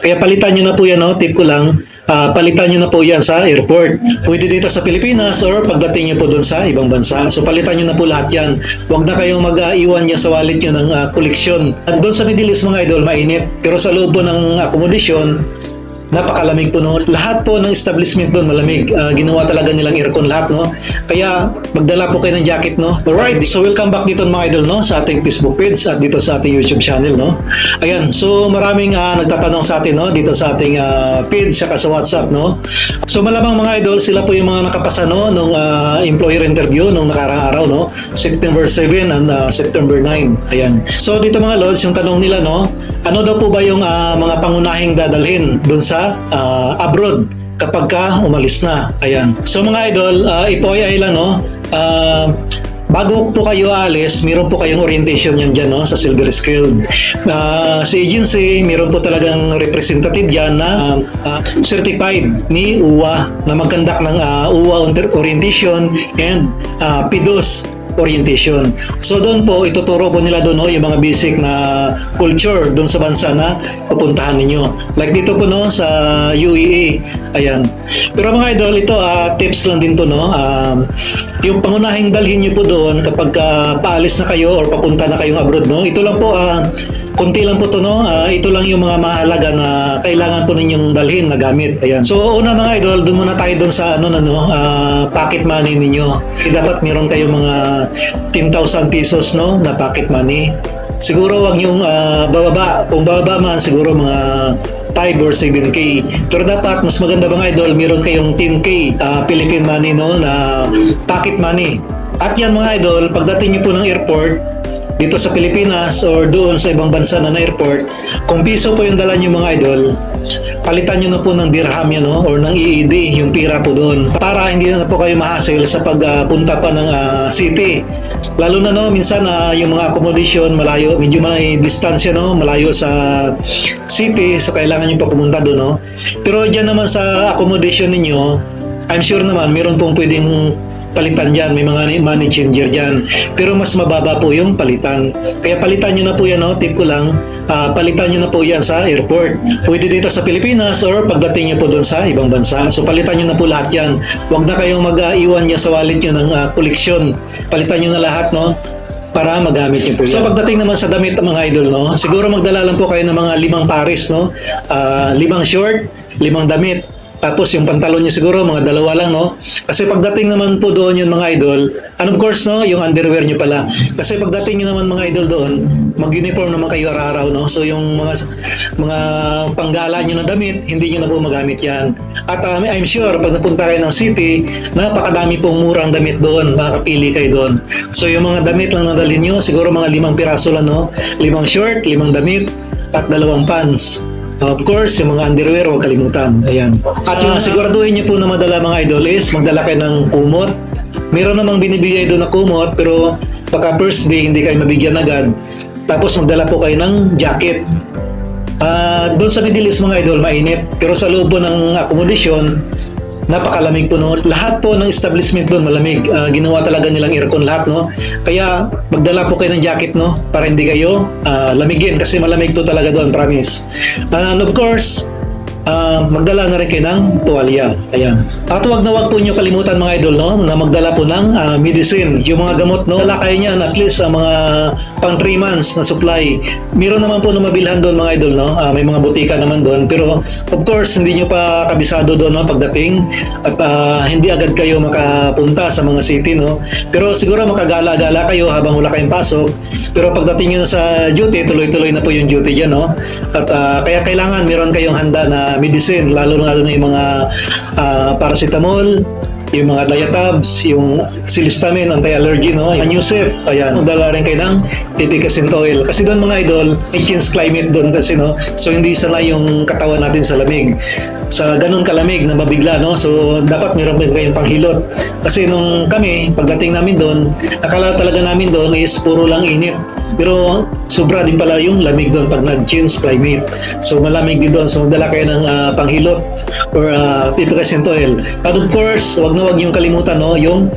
Kaya palitan nyo na po yan, no? Tip ko lang, palitan nyo na po yan sa airport. Pwede dito sa Pilipinas or pagdating nyo po doon sa ibang bansa. So palitan nyo na po lahat yan. Huwag na kayong mag-iwan niya sa wallet nyo ng koleksyon. At doon sa Middle East mga idol, mainit. Pero sa loob po ng akomodasyon, napakalamig po, no? Lahat po ng establishment doon malamig. Ginawa talaga nilang aircon lahat, no? Kaya magdala po kayo ng jacket, no? Alright, so welcome back dito mga idol, no? Sa ating Facebook page at dito sa ating YouTube channel, no? Ayan, so maraming nagtatanong sa atin, no? Dito sa ating page saka sa WhatsApp, no? So malamang mga idol, sila po yung mga nakapasa, no? Nung employer interview nung nakarang araw, no? September 7 and September 9. Ayan. So dito mga lods, yung tanong nila, no? Ano daw po ba yung mga pangunahing dadalhin doon sa abroad kapag ka umalis na? Ayan. So mga idol, ipoy lang, no? Bago po kayo alis, meron po kayong orientation yan dyan, no? Sa Silver Scale. Sa agency, meron po talagang representative dyan na certified ni UWA na mag-conduct ng UWA orientation and PIDOS orientation. So doon po, ituturo po nila doon, no, yung mga basic na culture doon sa bansa na pupuntahan ninyo. Like dito po, no, sa UAE. Ayan. Pero mga idol, ito tips lang din po, no. Yung pangunahing dalhin nyo po doon kapag paalis na kayo or papunta na kayong abroad, no. Ito lang po, konti lang po to, no. Ito lang yung mga mahalaga na kailangan po ninyong dalhin na gamit. Ayan. So una mga idol, doon muna tayo doon sa pocket money ninyo. Dapat meron kayong mga 10,000 pesos, no, na pocket money. Siguro wag yung bababa. Kung bababa man, siguro mga 5 or 7K. Pero dapat mas maganda mga idol, meron kayong 10K Philippine money, no, na pocket money. At yan mga idol, pagdating niyo po ng airport dito sa Pilipinas or doon sa ibang bansa na airport, kung piso po yung dala niyo mga idol, palitan nyo na po ng dirham yan, no? Or ng EED, yung pira po doon. Para hindi na po kayo ma-hassle sa pagpunta pa ng city. Lalo na, no, minsan yung mga accommodation malayo, medyo may distansya, no, malayo sa city, so kailangan nyo pa pumunta doon, no. Pero dyan naman sa accommodation ninyo, I'm sure naman meron pong pwedeng palitan dyan, may mga money changer dyan, pero mas mababa po yung palitan. Kaya palitan nyo na po yan, no? Tip ko lang, palitan nyo na po yan sa airport. Pwede dito sa Pilipinas or pagdating nyo po doon sa ibang bansa. So palitan nyo na po lahat yan. Huwag na kayong mag-iwan niya sa wallet nyo ng koleksyon. Palitan nyo na lahat, no, para magamit nyo po yan. So pagdating naman sa damit mga idol, no, siguro magdala lang po kayo ng mga 5 pares, no, 5 short, 5 damit. Tapos yung pantalon niyo siguro mga 2 lang, no? Kasi pagdating naman po doon yung mga idol, and of course, no, yung underwear niyo pala. Kasi pagdating niyo naman mga idol doon, mag-uniform naman kayo araw-araw, no? So yung mga panggala niyo na damit, hindi niyo na po magamit yan. At I'm sure pag napunta kayo ng city, napakadami pong murang damit doon, makakapili kayo doon. So yung mga damit lang na dalhin niyo, siguro mga 5 piraso lang, no? 5 short, 5 damit, at 2 pants. Of course, yung mga underwear, huwag kalimutan. Ayan. At yung siguraduhin niyo po na madala mga idol is magdala kayo ng kumot. Meron namang binibigay doon na kumot, pero baka first day hindi kayo mabigyan agad. Tapos magdala po kayo ng jacket. Doon sa Middle East mga idol, mainit. Pero sa loob po ng akomodasyon, napakalamig po, no. Lahat po ng establishment doon malamig. Ginawa talaga nilang aircon lahat, no. Kaya magdala po kayo ng jacket, no, para hindi kayo lamigin kasi malamig po talaga doon, promise. And of course, magdala na rin kayo ng tuwalya. Ayan. At wag po nyo kalimutan mga idol, no, na magdala po ng medicine, yung mga gamot, no. Dala kayo niyan, at least mga pang 3 months na supply. Meron naman po na mabilhan doon mga idol, no. May mga butika naman doon, pero of course hindi nyo pa kabisado doon, no, pagdating, at hindi agad kayo makapunta sa mga city, no. Pero siguro makagala-gala kayo habang wala kayong pasok, pero pagdating nyo sa duty, tuloy-tuloy na po yung duty dyan, no. At kaya kailangan meron kayong handa na medicine, lalo na yung mga paracetamol, yung mga diatabs, yung Cilistamin, anti-allergy, no, yung Anusep. Ayan, magdala rin kayo ng pipicasin oil. Kasi doon mga idol, may change climate doon kasi, no, so hindi sanay yung katawan natin sa lamig. Sa ganun kalamig na mabigla, no, so dapat meron din kayong panghilot. Kasi nung kami, pagdating namin doon, akala talaga namin doon is puro lang init. Pero sobra din pala yung lamig doon pag nag-change climate. So malamig din doon. So magdala kayo ng panghilot or pipicasin oil. At of course, wag na wag yung kalimutan, no, yung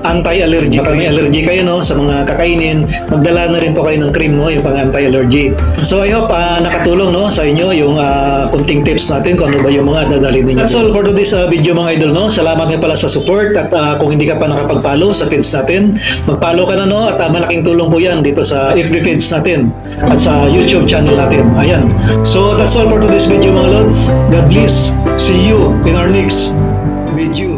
anti-allergy. Baka may allergy kayo no sa mga kakainin, magdala na rin po kayo ng cream no, yung pang anti-allergy. So I hope nakatulong no sa inyo yung kunting tips natin kung ano ba yung mga dadalhin ninyo. That's all for today's video mga idol no. Salamat nga pala sa support at kung hindi ka pa nakapag-follow sa feeds natin, mag-follow ka na no at malaking tulong po yan dito sa FB feeds natin at sa YouTube channel natin. Ayan. So that's all for today's video mga lods. God bless. See you in our next video.